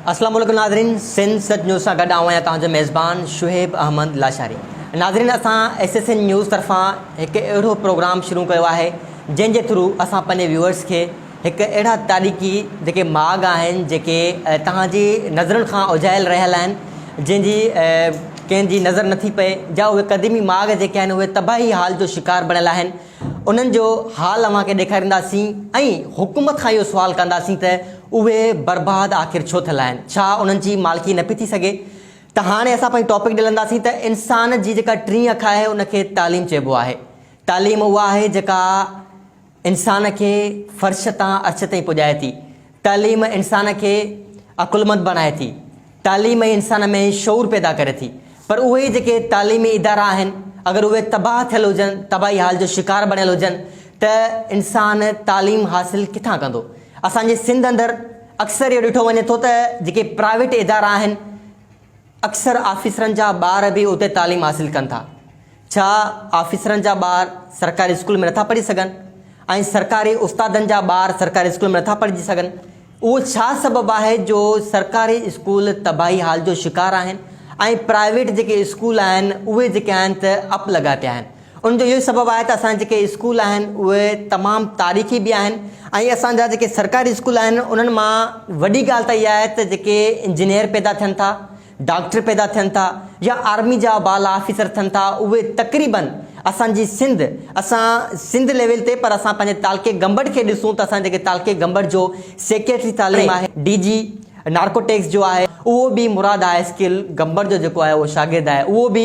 अस्सलाम वालेकुम नाज़रीन, सिंध सच न्यूज़ सां गॾु आहियां तव्हांजो मेज़बान शुहेब अहमद लाशारी। नाज़रीन, असां SSN न्यूज़ तरफ़ां हिकु अहिड़ो प्रोग्राम शुरू कयो आहे जंहिंजे थ्रू असां पंहिंजे व्यूअर्स खे हिकु अहिड़ा तारीख़ी जेके माॻ आहिनि जेके तव्हांजी नज़रुनि खां उजायल रहियल आहिनि, जंहिंजी कंहिंजी नज़र नथी पए, जा उहे क़दीमी माॻ जेके आहिनि उहे तबाही हाल जो शिकार बणियल आहिनि, उन्हनि जो हाल अव्हांखे ॾेखारींदासीं ऐं हुकूमत खां इहो सुवाल कंदासीं त उहे बर्बाद आख़िर छो थियल आहिनि, छा उन्हनि जी मालिकी न पई थी सघे। त हाणे असां पंहिंजी टॉपिक ॾिलंदासीं त इंसान जी जेका टीं अखि आहे उनखे तालीम चइबो आहे। तालीम उहा आहे जेका इंसान खे फ़र्श तां अर्श ताईं पुॼाए थी। तालीम इंसान खे अकुलमंद बणाए थी। तालीम इंसान में शऊर पैदा करे थी। पर उहे जेके तालीमी इदारा आहिनि, अगरि उहे तबाह थियल हुजनि, तबाही हाल जो शिकार बणियल हुजनि, त इंसान तालीम हासिल किथां कंदो। असांजे सिंध अंदरि अक्सर इहो ॾिठो वञे थो त जेके प्राइवेट इदारा आहिनि, अक्सर ऑफिसरनि जा ॿार बि उते तालीम हासिल कनि था। छा ऑफिसरनि जा ॿार सरकारी स्कूल में नथा पढ़ी सघनि ऐं सरकारी उस्तादनि जा ॿार सरकारी स्कूल में नथा पढ़ी सघनि? उहो छा सबबु आहे जो सरकारी स्कूल तबाही हाल जो शिकार आहिनि ऐं प्राइवेट जेके स्कूल आहिनि उहे जेके आहिनि त अप लॻा पिया आहिनि? उनजो इहो सबबु आहे त असांजा जेके स्कूल आहिनि उहे तमामु तारीख़ी बि आहिनि ऐं असांजा जेके सरकारी स्कूल आहिनि उन्हनि मां वॾी ॻाल्हि त इहा आहे त जेके इंजीनियर पैदा थियनि था, डॉक्टर पैदा थियनि था या आर्मी जा बाला ऑफिसर थियनि था, उहे तक़रीबन असांजी असां सिंध लेवल ते, पर असां पंहिंजे तालके गंबड़ खे ॾिसूं त असां जेके तालके गंबड़ जो सेक्रेटरी तालीम आहे, DG नार्कोटिक्स जो आहे, उहो बि मुराद हाई स्कूल गंबड़ जो जेको आहे उहो शागिर्दु आहे, उहो बि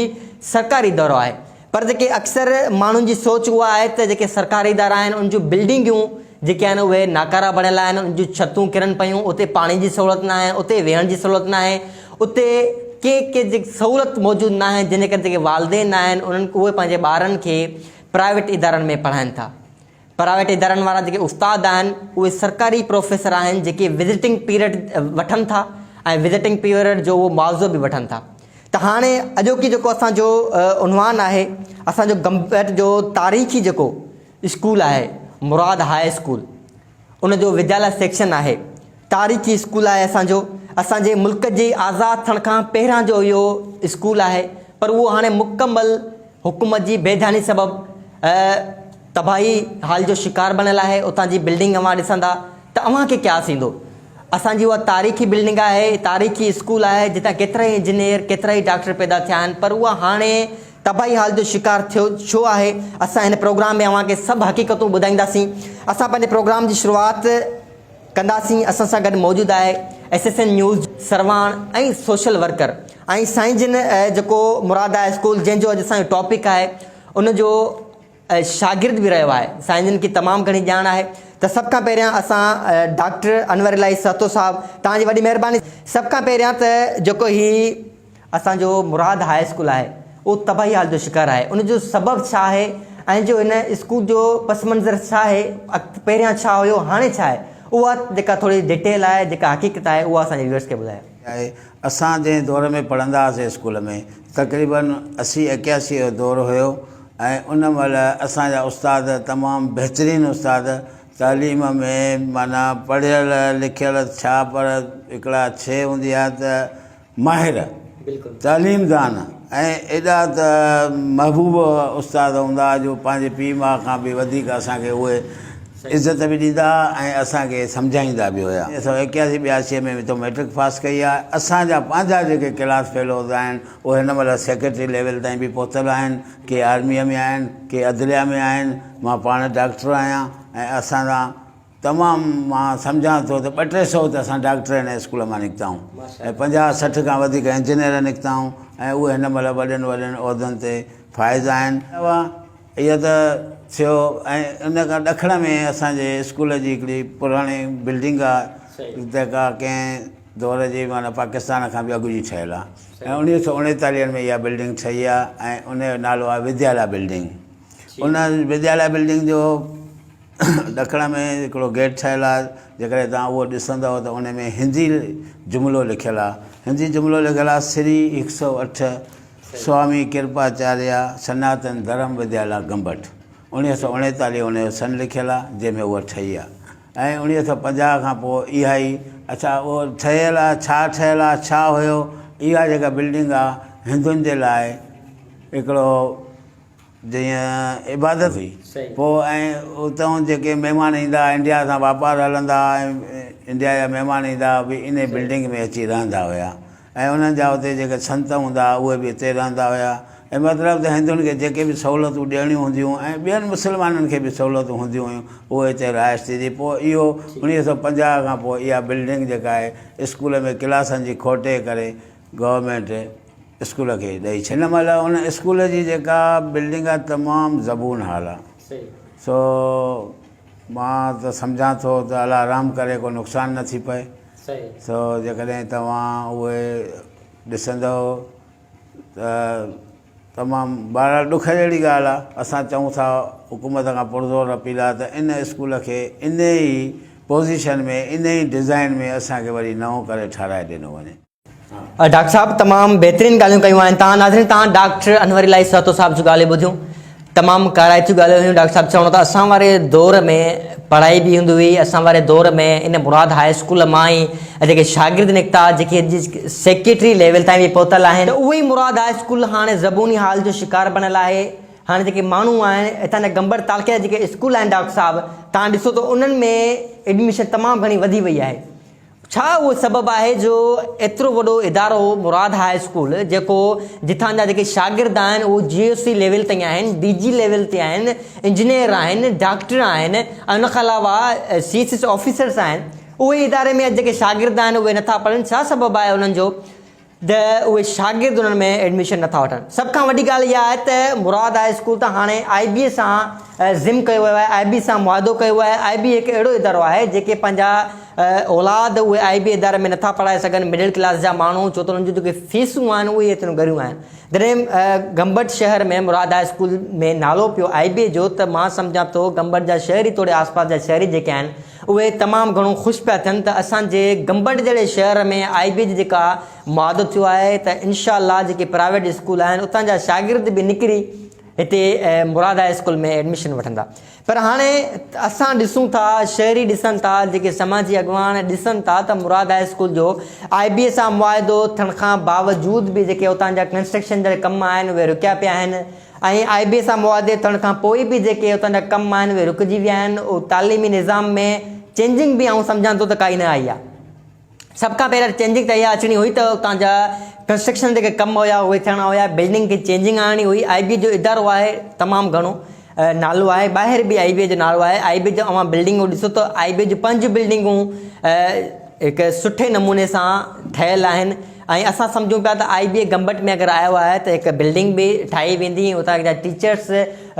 सरकारी इदारो आहे। पर जेके अक्सर माण्हुनि जी सोच उहा आहे त जेके सरकारी इदारा आहिनि उन जूं बिल्डिंगियूं जेके आहिनि उहे नाकारा बणियल आहिनि, उन जूं छतूं किरनि पियूं, उते पाणी जी सहूलियत न आहे, उते वेहण जी सहूलियत न आहे, उते के जेकी सहूलियत मौजूदु न आहे, जंहिंजे करे जेके वालदेन आहिनि उन्हनि उहे पंहिंजे ॿारनि खे प्राइवेट इदारनि में पढ़ाइनि था। प्राइवेट इदारनि वारा जेके उस्ताद आहिनि उहे सरकारी प्रोफेसर आहिनि जेके विज़िटिंग पीरियड वठनि था ऐं विज़िटिंग पीरियड जो उहो मुआवज़ो बि वठनि था। त हाणे अॼोकी जेको असांजो उनवान आहे, असांजो गंबड़ जो तारीख़ी जेको स्कूल आहे मुराद हाई स्कूल, उनजो विद्यालय सेक्शन आहे, तारीख़ी स्कूल आहे असांजो। असांजे मुल्क जे आज़ादु थियण खां पहिरियां जो इहो स्कूल आहे, पर उहो हाणे मुकमल हुकूमत जी बेध्यानी सबबु तबाही हाल जो शिकार बणियल आहे। उतां जी बिल्डिंग अव्हां ॾिसंदा त अव्हांखे क्यास ईंदो। असांजी उहा तारीख़ी बिल्डिंग आहे, तारीख़ी स्कूल आहे, जितां केतिरा ई इंजीनियर केतिरा ई डॉक्टर पैदा थिया आहिनि, पर उहा हाणे तबाही हाल जो शिकार थियो छो आहे। असां हिन प्रोग्राम में अव्हांखे सभु हक़ीक़तूं ॿुधाईंदासीं। असां पंहिंजे प्रोग्राम जी शुरूआति कंदासीं। असां सां गॾु मौजूदु आहे SSN न्यूज़ सरवाण ऐं सोशल वर्कर ऐं साईं जिन जेको मुराद आहे स्कूल, जंहिंजो अॼु असांजो टॉपिक आहे, उनजो शागिर्द बि रहियो आहे। साईं जिन खे तमामु घणी ॼाण आहे। त सभ खां पहिरियां असां डॉक्टर अनवर इलाही सहतो साहिबु, तव्हांजी वॾी महिरबानी। सभ खां पहिरियां त जेको ही असांजो मुराद हाई स्कूल आहे उहो तबाही हाल जो शिकार आहे, उनजो सबबु छा आहे ऐं जो हिन स्कूल जो पस मंज़र छा आहे, पहिरियां छा हुयो, हाणे छा आहे, उहा जेका थोरी डिटेल आहे, जेका हक़ीक़त आहे, उहा असांजे व्यूअर्स खे ॿुधायो। असां जंहिं दौर में पढ़ंदा हुआसीं स्कूल में, तक़रीबन 80-81 जो दौर हुयो ऐं उन महिल असांजा उस्ताद तमामु बहितरीनु उस्ताद, तालीम में माना पढ़ियल लिखियल छा, पर हिकिड़ा शइ हूंदी आहे त माहिर तालीमदान ऐं एॾा त महबूब उस्ताद हूंदा जो पंहिंजे पीउ माउ खां बि वधीक असांखे उहे इज़त बि ॾींदा ऐं असांखे सम्झाईंदा बि हुया। असां 81-82 में तो मैट्रिक पास कई आहे। असांजा पंहिंजा जेके क्लास फेलोज़ आहिनि उहे हिन महिल सेक्रेटरी लेवल ताईं बि पहुतल आहिनि, के आर्मीअ में आहिनि, के अदलिया में आहिनि, मां पाण डॉक्टर आहियां ऐं असांजा तमामु मां सम्झां थो त 200-300 त असां डॉक्टर हिन स्कूल मां निकिता आहियूं ऐं 50-60 खां वधीक इंजीनियर निकिता आहियूं ऐं उहे हिन महिल वॾनि वॾनि उहिदनि ते फ़ाइज़ आहिनि। इहा त थियो। ऐं उन खां ॾखण में असांजे स्कूल जी हिकिड़ी पुराणी बिल्डिंग आहे जेका कंहिं दौर जी माना पाकिस्तान खां बि अॻु जी ठहियल आहे ऐं 1939 में इहा बिल्डिंग ठही आहे ऐं उनजो नालो आहे विद्यालय बिल्डिंग। उन विद्यालय बिल्डिंग जो ॾखण में हिकिड़ो गेट ठहियलु आहे, जेकॾहिं तव्हां उहो ॾिसंदव त उन में हिंदी जुमिलो लिखियलु आहे। हिंदी जुमिलो लिखियलु आहे श्री 108 स्वामी कृपाचार्य सनातन धर्म विद्यालय गंबड़। 1939 उनजो सन लिखियलु आहे जंहिंमें उहा ठही आहे ऐं 1950 खां पोइ इहा ई अच्छा उहो ठहियलु आहे छा ठहियलु आहे छा हुयो इहा जेका बिल्डिंग आहे हिंदुनि जे लाइ हिकिड़ो जीअं इबादत हुई पोइ ऐं उतां जेके महिमान ईंदा इंडिया सां वापारु हलंदा ऐं इंडिया जा महिमान ईंदा बि इन बिल्डिंग में अची रहंदा हुया ऐं उन्हनि जा उते जेके संत हूंदा उहे बि हिते रहंदा हुया ऐं मतिलबु त हिंदुनि खे जेके बि सहूलियतूं ॾियणियूं हूंदियूं ऐं ॿियनि मुस्लमाननि खे बि सहूलियतूं हूंदियूं हुयूं उहे हिते रहाइश थी थी पोइ इहो 1950 खां पोइ इहा बिल्डिंग जेका आहे स्कूल में क्लासनि जी खोटे करे गवर्नमेंट स्कूल खे ॾेई छॾी हिन महिल उन स्कूल जी जेका बिल्डिंग आहे तमामु ज़बून हाल आहे सो मां त सम्झां थो त अलाह आराम करे को नुक़सानु न थी पए सो जेकॾहिं तव्हां उहे ॾिसंदव त तमामु बहरहाल ॾुख जहिड़ी ॻाल्हि आहे असां चऊं था हुकूमत खां पुरज़ोर अपील आहे त इन स्कूल खे इन ई पोज़ीशन में इन ई डिज़ाइन में असांखे वरी नओं करे ठाराए ॾिनो वञे डॉक्टर साहब तमामु बहितरीनु ॻाल्हियूं कयूं आहिनि तव्हां नाज़रीन तव्हां डॉक्टर अनवर इलाही सहतो साहब जूं ॻाल्हियूं ॿुधियूं तमामु काराइतियूं ॻाल्हियूं हुयूं डॉक्टर साहब चवणो त असां वारे दौर में पढ़ाई बि हूंदी हुई असां वारे दौर में इन मुराद हाई स्कूल मां ई जेके शागिर्द निकिता जेके सेक्रेटरी लेवल ताईं बि पहुतल आहिनि उहे ई मुराद हाई स्कूल हाणे ज़बूनी हाल जो शिकार बणियल आहे हाणे जेके माण्हू आहिनि हितां जा गंबर तालके जा जेके स्कूल आहिनि डॉक्टर साहब तव्हां ॾिसो त उन्हनि में एडमिशन तमामु घणी वधी वई आहे छा उहो सबबु आहे जो एतिरो वॾो इदारो मुराद हाई स्कूल जेको जिथां जा जेके शागिर्द आहिनि उहे GOC लेवल ताईं आहिनि DG लेवल ते आहिनि इंजीनियर आहिनि डॉक्टर आहिनि ऐं उनखां अलावा CS ऑफिसर्स आहिनि उहे इदारे में जेके शागिर्द आहिनि उहे नथा पढ़नि छा सबबु आहे उन्हनि जो त उहे शागिर्द उन्हनि में एडमिशन नथा वठनि सभ खां वॾी ॻाल्हि इहा आहे त मुराद हाई स्कूल त हाणे IB सां ज़िम कयो वियो आहे IB सां मुआदो कयो आहे IB हिकु अहिड़ो इदारो आहे जेके पंहिंजा औलाद उहे IB इदारे में नथा पढ़ाए सघनि मिडिल क्लास जा माण्हू छो त उन्हनि जूं जेके फीसूं आहिनि उहे एतिरियूं घणियूं आहिनि जॾहिं गंबट शहर में मुराद हाई स्कूल में नालो पियो IB जो त मां सम्झां थो गंबट जा शहरी तोड़े आसपास जा शहरी जेके आहिनि उहे तमामु घणो ख़ुशि पिया थियनि त असांजे गंबट जहिड़े शहर में IB जी जेका मुआदो थियो आहे त इनशा जेके प्राइवेट स्कूल आहिनि उतां जा शागिर्द बि निकिरी हिते मुराद हाई स्कूल में एडमिशन वठंदा पर हाणे असां ॾिसूं था शहरी ॾिसनि था जेके समाजी अॻवान ॾिसनि था त मुराद हाई स्कूल जो IB सां मुआदो थियण खां बावजूद बि जेके उतां जा कंस्ट्रक्शन जा कम आहिनि उहे रुकिया पिया आहिनि ऐं IB सां मुआदे थियण खां पोइ बि जेके उतां जा कम आहिनि उहे रुकिजी विया आहिनि उहो तालीमी निज़ाम में चेंजिंग बि आउं सम्झां थो त काई न आई आहे सभ खां पहिरियों चेंजिंग त इहा अचणी हुई त उतां जा कंस्ट्रक्शन जेके कम हुया उहे थियणा हुया बिल्डिंग खे चेंजिंग आणणी हुई IB जो इदारो आहे तमामु घणो नालो आहे ॿाहिरि बि IB जो नालो आहे IB जो अवां बिल्डिंगूं ॾिसो त IB जूं 5 बिल्डिंगूं हिकु सुठे नमूने सां ठहियलु आहिनि ऐं असां सम्झूं पिया त IB गंबट में अगरि आयो आहे त हिकु बिल्डिंग बि ठाही वेंदी उतां जा टीचर्स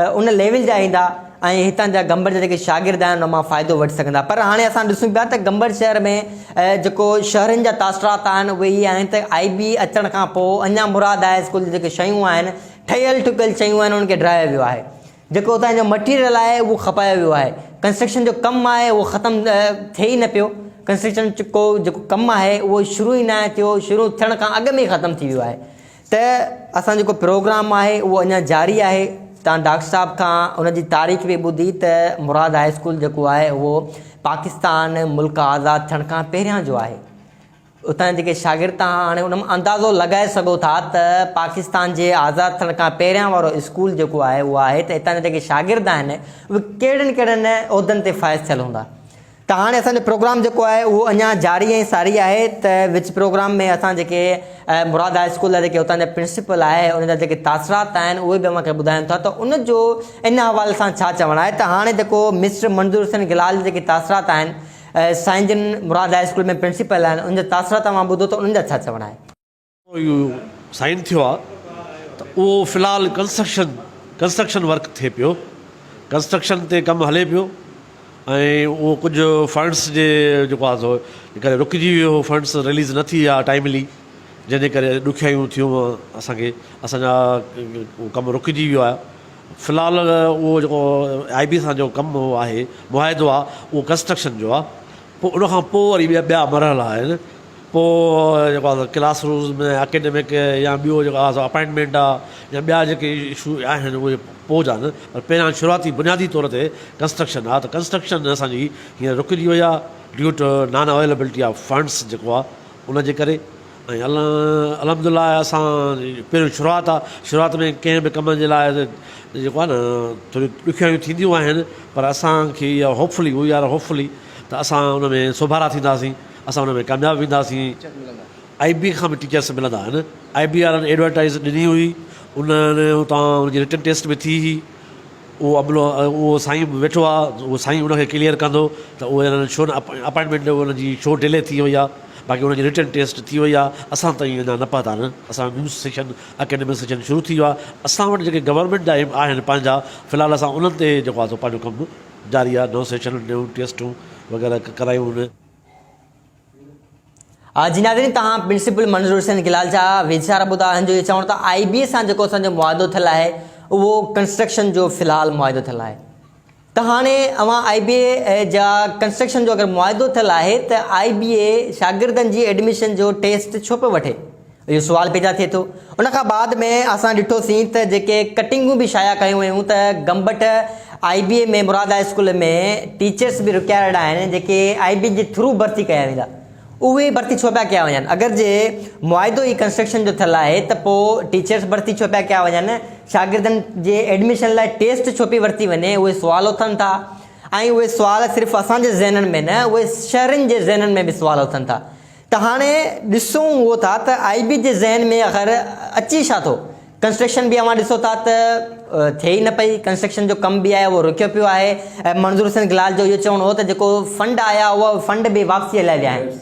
उन लेवल जा ईंदा ऐं हितां जा गंबट जा जेके शागिर्द आहिनि उन मां फ़ाइदो वठी सघंदा पर हाणे असां ॾिसूं पिया त गंबट शहर में जेको शहरनि जा तासरात आहिनि उहे इहे आहिनि त IB अचण खां पोइ अञा मुराद हाई स्कूल जी जेके शयूं आहिनि ठहियल ठुकियल शयूं आहिनि उन्हनि खे ड्रायो वियो आहे जेको उतां जो मटीरियल आहे उहो खपायो वियो आहे कंस्ट्रक्शन जो कमु आहे उहो ख़तमु थिए ई न पियो कंस्ट्रक्शन जेको कमु आहे उहो शुरू ई न थियो शुरू थियण खां अॻु में ई ख़तमु थी वियो आहे त असां जेको प्रोग्राम आहे उहो अञा जारी आहे तव्हां डॉक्टर साहब खां उनजी तारीख़ बि ॿुधी त मुराद हाई स्कूल जेको आहे उहो पाकिस्तान मुल्क आज़ादु थियण खां पहिरियां जो आहे उतां जेके शागिर्द तव्हां हाणे उन में अंदाज़ो लॻाए सघो था त पाकिस्तान जे आज़ादु थियण खां पहिरियां वारो स्कूल जेको आहे उहो आहे त हितां जा जेके शागिर्द आहिनि उहे कहिड़नि कहिड़नि उहिदनि ते फ़ाइज़ थियल हूंदा त हाणे असांजो प्रोग्राम जेको आहे उहो अञा जारी ऐं सारी आहे त विच प्रोग्राम में असां जेके मुराद हाई स्कूल जा जेके उतां जा प्रिंसिपल आहे उन जा जेके तासरात आहिनि उहे बि मूंखे ॿुधाइनि था त उनजो इन हवाले सां छा चवणु आहे त हाणे जेको मिस्टर मंज़ूर हुसैन गिलाल जेके तासरात आहिनि साईं जिन मुराद हाई स्कूल में प्रिंसिपल आहिनि उन जा तासरात मां ॿुधो त उन्हनि जा छा चवणु आहे इहो साइन थियो आहे त उहो फ़िलहालु कंस्ट्रक्शन वर्क थिए पियो कंस्ट्रक्शन ते कमु हले पियो ऐं उहो कुझु फंड्स जे जेको आहे सो करे रुकिजी वियो फंड्स रिलीज़ न थी आहे टाइमली जंहिंजे करे ॾुखियायूं थियूं असांखे असांजा कमु रुकिजी वियो आहे फ़िलहालु उहो जेको IB सां जो कमु आहे मुआदो आहे उहो कंस्ट्रक्शन जो आहे पोइ उनखां पोइ वरी ॿिया मरहला आहिनि पोइ जेको आहे क्लास रूम्स में एकेडमिक या ॿियो जेको आहे अपॉइंटमेंट आहे या ॿिया जेके इशू आहिनि उहे पोइ आहिनि पर पहिरियां शुरूआती बुनियादी तौर ते कंस्ट्रक्शन आहे त कंस्ट्रक्शन असांजी हींअर रुकिजी वई आहे due to non availability of funds जेको आहे उनजे करे। ऐं अलहमदिल्ला असां पहिरियों शुरूआत में कंहिं बि कम जे लाइ जेको आहे न थोरी ॾुखियाइयूं थींदियूं आहिनि, पर असांखे इहा होपफुली त असां उन में सुभारा थींदासीं, असां उन में कामयाबु वेंदासीं। IB खां बि टीचर्स मिलंदा आहिनि। IB वारनि एडवर्टाइज़ ॾिनी हुई, उन्हनि हुतां उनजी रिटन टेस्ट में थी हुई, उहो साईं वेठो आहे, उहो साईं उनखे क्लियर कंदो त उहे हिननि छो न अपॉइंटमेंट उनजी छो डिले थी वई आहे, बाक़ी उनजी रिटन टेस्ट थी वई आहे। असां ताईं अञा न पहुता आहिनि। असां न्यूज़ सेशन अकेडमिक सेशन शुरू थी वियो आहे। असां वटि जेके गवर्नमेंट जा आहिनि पंहिंजा, फ़िलहाल असां उन्हनि ते जेको आहे पंहिंजो कमु जारी आहे। नओं सेशन नयूं टेस्टूं वग़ैरह करायूं आहिनि। जी नाज़रीन, तव्हां प्रिंसिपल मंज़ूर हुसैन गिलाल जा वीचार ॿुधा। हिन जो इहो चवणु त IB सां जेको असांजो मुआदो थियलु आहे उहो कंस्ट्रक्शन जो फ़िलहालु मुआदो थियलु आहे। त हाणे अवां IBA जा कंस्ट्रक्शन जो अगरि मुआदो थियलु आहे त IBA शागिर्दनि जी एडमिशन जो टेस्ट छो पियो वठे, इहो सुवाल पैदा थिए थो। उनखां बाद में असां ॾिठोसीं त जेके कटिंगूं बि शाया कयूं हुयूं त गंबट IBA में मुराद हाई स्कूल में टीचर्स बि रिक्वायर्ड आहिनि जेके IB जे थ्रू भर्ती कया वेंदा, उहे भर्ती छो पिया कया वञनि? अगरि जे मुआदो ई कंस्ट्रक्शन जो थियलु आहे त पोइ टीचर्स भर्ती छो पिया कया वञनि? शागिर्दनि जे एडमिशन लाइ टेस्ट छो पई वरिती वञे? उहे सुवाल उथनि था, ऐं उहे सुवाल सिर्फ़ु असांजे ज़हननि में न, उहे शहरनि जे ज़हननि में बि सुवाल उथनि था। त हाणे ॾिसूं उहो था त IB जे ज़हन में अगरि अची छा थो। कंस्ट्रक्शन बि अवां ॾिसो था त थिए ई न पई, कंस्ट्रक्शन जो कमु बि आहे उहो रुकियो पियो आहे। ऐं मंज़ूर हुसैन गिलाल जो इहो चवणो हो त जेको फंड आया उहा फंड बि वापसीअ लाइ विया आहिनि,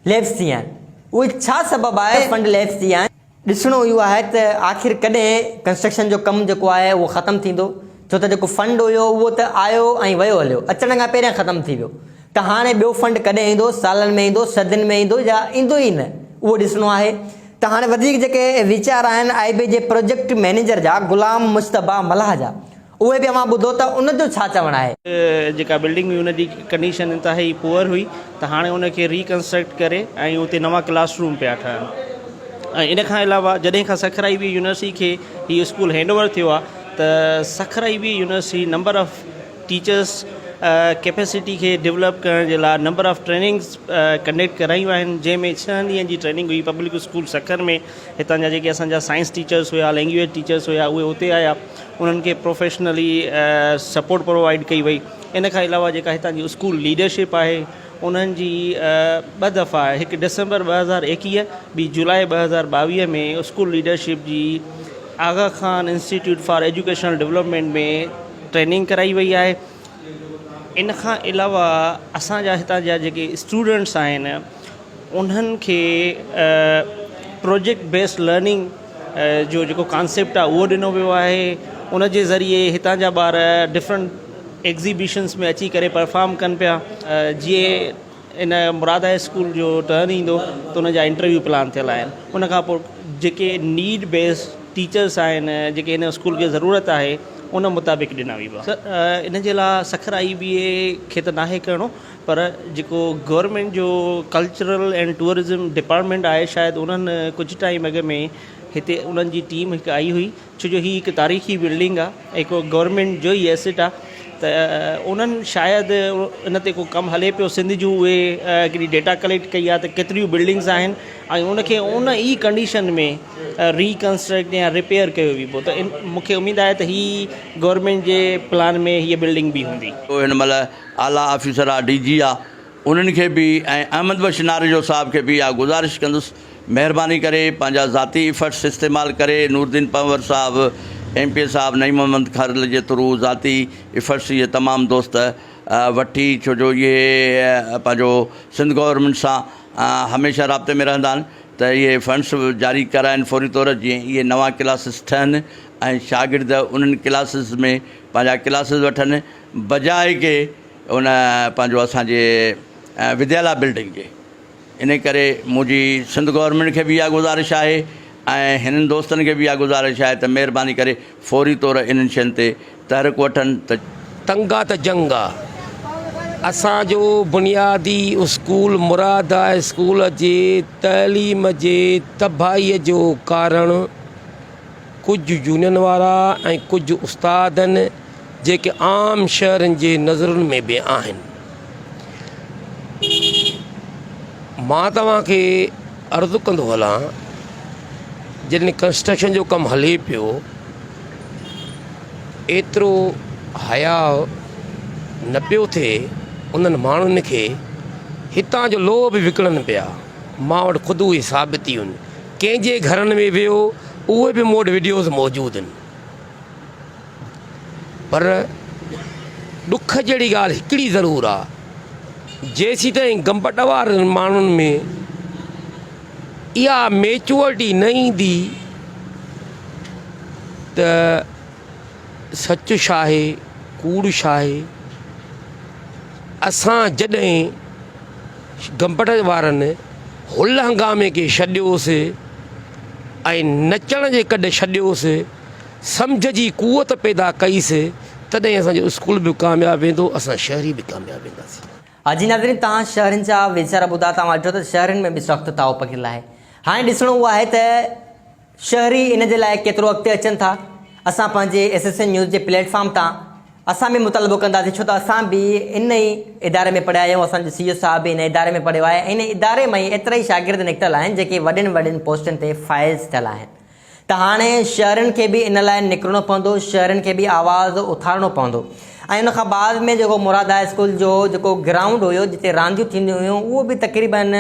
लैप्स थी विया आहिनि। उहे छा सबबु आहे फंड लैप्स थी विया आहिनि? ॾिसणो इहो आहे त आख़िर कॾहिं कंस्ट्रक्शन जो कमु जेको आहे उहो ख़तमु थींदो, छो त जेको फंड हुयो उहो त आयो ऐं वियो हलियो, अचण खां पहिरियां ख़तमु थी वियो। त हाणे ॿियो फंड कॾहिं ईंदो? सालनि में ईंदो, सदियुनि में ईंदो, या ईंदो ई न, उहो ॾिसणो आहे। त हाणे वधीक जेके वीचार आहिनि IB जे प्रोजेक्ट मैनेजर जा गुलाम मुश्तबा मलाह जा, उहे बि अवां ॿुधो त उनजो छा चवणु आहे। जेका बिल्डिंग हुई उनजी कंडीशन इंतिहाई पुअर हुई, त हाणे उनखे रिकंस्ट्रक्ट करे ऐं उते नवां क्लासरूम पिया ठहनि। ऐं इन खां अलावा जॾहिं खां सखर IB यूनिवर्सिटी खे हीउ स्कूल हैंडओवर थियो आहे त Sukkur IB university number of teachers capacity खे डेवलप करण जे लाइ नंबर ऑफ़ ट्रेनिंग्स कंडक्ट करायूं आहिनि, जंहिंमें 6 ॾींहंनि जी ट्रेनिंग हुई पब्लिक स्कूल सखर में। हितां जा जेके असांजा साइंस टीचर्स हुया, लैंग्वेज टीचर्स हुया, उहे उते आया, उन्हनि खे प्रोफेशनली सपोर्ट प्रोवाइड कई वई। इन खां अलावा जेका हितां जी स्कूल लीडरशिप आहे उन्हनि जी 2 दफ़ा, हिकु डिसंबर 2021, ॿी जुलाई 2022 में स्कूल लीडरशिप जी Aga Khan institute for educational development में ट्रेनिंग कराई वई आहे। इन खां अलावा असांजा हितां जा जेके स्टूडेंट्स आहिनि उन्हनि खे प्रोजेक्ट बेस्ड लर्निंग जो जेको कॉन्सेप्ट आहे उहो ॾिनो वियो आहे। उन जे ज़रिए हितां जा ॿार डिफरेंट एग्ज़िबिशन्स में अची करे परफॉर्म कनि पिया। जीअं इन मुराद हाई स्कूल जो टर्न ईंदो त उन जा इंटरव्यू प्लान थियल आहिनि। उन खां पोइ जेके नीड बेस्ड टीचर्स आहिनि जेके इन स्कूल खे ज़रूरत आहे उन मुताबिक़ ॾिना वेंदा। इन जे लाइ सखर IBA खे त नाहे करिणो, पर जेको गवर्नमेंट जो कल्चरल एंड टूरिज़म डिपार्टमेंट आहे, शायदि उन्हनि कुझु टाइम अॻु में हिते उन्हनि जी टीम हिकु आई हुई, छो जो हीअ हिकु तारीख़ी बिल्डिंग आहे, हिकु गवर्नमेंट जो ई एसेट आहे। त उन्हनि शायदि इन ते को कमु हले पियो, सिंध जूं उहे हिकिड़ी डेटा कलेक्ट कई आहे त केतिरियूं बिल्डिंग्स आहिनि ऐं उनखे उन ई कंडीशन में रिकंस्ट्रक्ट या रिपेयर कयो वियो। त मूंखे उमेदु आहे त हीअ गवर्नमेंट जे प्लान में हीअ बिल्डिंग बि हूंदी। हिन महिल आला ऑफिसर आहे, DG आहे, उन्हनि खे बि ऐं अहमद बख्श नारेजो साहब खे बि इहा गुज़ारिश कंदुसि, महिरबानी करे पंहिंजा ज़ाती इफ़र्ट्स इस्तेमालु करे नूरदीन पंवर साहब, MP साहब, नईम मोहम्मद खारल जे थ्रू ज़ाती इफ़र्ट्स इहे तमामु दोस्त वठी, छो जो इहे पंहिंजो सिंध गवर्नमेंट सां हमेशह राब्ते में रहंदा आहिनि, त इहे फंड्स जारी कराइनि फौरी तौर, जीअं इहे नवां क्लासिस ठहनि ऐं शागिर्द उन्हनि क्लासिस में पंहिंजा क्लासिस वठनि, बजाए के उन पंहिंजो असांजे विद्यालय बिल्डिंग जे। इन करे मुंहिंजी सिंध गवर्नमेंट खे बि इहा गुज़ारिश आहे ऐं हिननि दोस्तनि खे बि इहा गुज़ारिश आहे त महिरबानी करे फौरी तौर इन्हनि शयुनि ते तहरीक वठनि। त तंगा त जंग आहे। असांजो बुनियादी स्कूल मुराद हाई स्कूल जे तइलीम जे तबाहीअ जो कारण कुझु यूनियन वारा ऐं कुझु उस्तादनि जेके आम शहरनि जे नज़रुनि में बि आहिनि। मां तव्हांखे अर्ज़ु कंदो हलां जॾहिं कंस्ट्रक्शन जो कमु हले पियो एतिरो हया न पियो थिए उन्हनि माण्हुनि खे हितां जो लोह बि विकिणनि पिया। मां वटि ख़ुदि उहे साबितियूं आहिनि। कंहिंजे घरनि में वियो उहे बि मूं वटि वीडियोज़ मौजूदु आहिनि। पर ॾुख जहिड़ी ॻाल्हि हिकिड़ी ज़रूरु आहे, जेसीं ताईं गंबट वारनि माण्हुनि में इहा मेच्योरिटी न ईंदी त सच छा आहे कूड़ छा आहे। असां जॾहिं गंबट वारनि हुल हंगामे खे छॾियोसीं ऐं नचण जे कॾहिं छॾियोसीं, सम्झ जी कुवत पैदा कईसीं, तॾहिं असांजो स्कूल बि कामयाबु वेंदो, असां शहरी बि कामयाबु वेंदासीं। हाजी नाज़रीन, तव्हां शहरनि जा वीचार ॿुधा, तव्हां ॾिठो त शहरनि में बि सख़्तु ताव पकियल आहे। हाणे ॾिसणो उहो आहे त शहरी इन जे लाइ केतिरो अॻिते अचनि था। असां पंहिंजे SSN न्यूज़ जे प्लेटफॉर्म तां असां बि मुतालबो कंदासीं, छो त असां बि इन ई इदारे में पढ़िया आहियूं। असांजो CEO साहब बि इन इदारे में पढ़ियो आहे। इन इदारे में एतिरा ई शागिर्द निकितल आहिनि जेके वॾनि वॾनि पोस्टनि ते फाइज़ थियल आहिनि। त हाणे शहरनि खे बि इन लाइ निकिरणो पवंदो, शहरनि खे बि आवाज़ उथारणो पवंदो। ऐं उन खां बाद में जेको मुराद हाई स्कूल जो जेको ग्राउंड हुयो जिते रांदियूं थींदियूं हुयूं, उहो बि तक़रीबन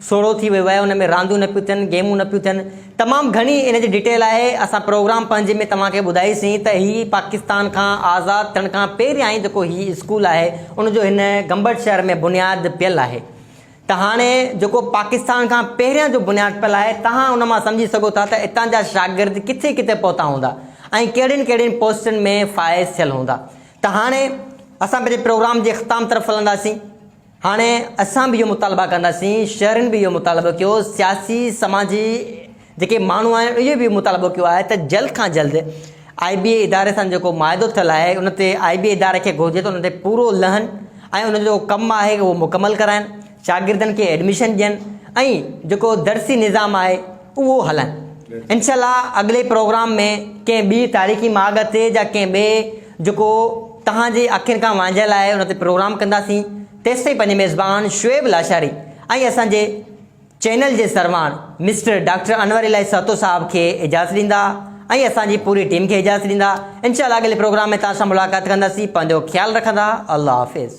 सोड़ो थी वियो आहे। उन में रांदियूं न पियूं थियनि, गेमूं न पियूं थियनि। तमामु घणी इन जी डिटेल आहे। असां प्रोग्राम पंहिंजे में तव्हांखे ॿुधाईसीं त हीअ पाकिस्तान खां आज़ादु थियण खां पहिरियां ई जेको हीअ स्कूल आहे उनजो हिन गंबट शहर में बुनियादु पियल आहे। त हाणे जेको पाकिस्तान खां पहिरियां जो बुनियादु पियल आहे, तव्हां उन मां सम्झी सघो था त हितां जा शागिर्द किथे किथे पहुता हूंदा ऐं कहिड़ियुनि कहिड़ियुनि पोस्टनि में फ़ाइज़ थियल हूंदा। त हाणे असां पंहिंजे प्रोग्राम जे ख़िताम तरफ़ हलंदासीं। हाणे असां बि इहो मुतालबा कंदासीं, शहरनि बि इहो मुतालबो कयो, सियासी समाजी जेके माण्हू आहिनि इहो बि मुतालबो कयो आहे त जल्द खां जल्द IBA इदारे सां जेको मुआदो थियलु आहे उन ते IBA इदारे खे घुरिजे त उन ते पूरो लहनि ऐं उन जो कमु आहे उहो मुकमल कराइनि, शागिर्दनि खे एडमिशन ॾियनि ऐं जेको दर्सी निज़ाम आहे उहो हलाइनि। इंशाअल्लाह अॻिले प्रोग्राम में कंहिं ॿी तारीख़ी माॻ ते या कंहिं ॿिए जेको तव्हांजे अखियुनि खां वांझियल आहे उन ते प्रोग्राम कंदासीं। तेसि ताईं पंहिंजे मेज़बान शुएब लाशारी ऐं असांजे चैनल जे सरवान मिस्टर डॉक्टर अनवर इलाही सहतो साहब खे इजाज़त ॾींदा ऐं असांजी पूरी टीम खे इजाज़त ॾींदा। इंशाअल्लाह अॻिले प्रोग्राम में तव्हां सां मुलाक़ात कंदासीं। पंहिंजो ख़्यालु रखंदा। अल्लाह हाफ़िज़।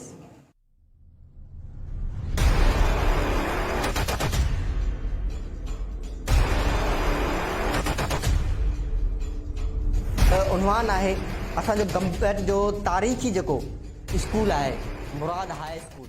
उन्वान आहे असांजो गंबट जो तारीख़ी जेको स्कूल आहे मुराद हाई स्कूल।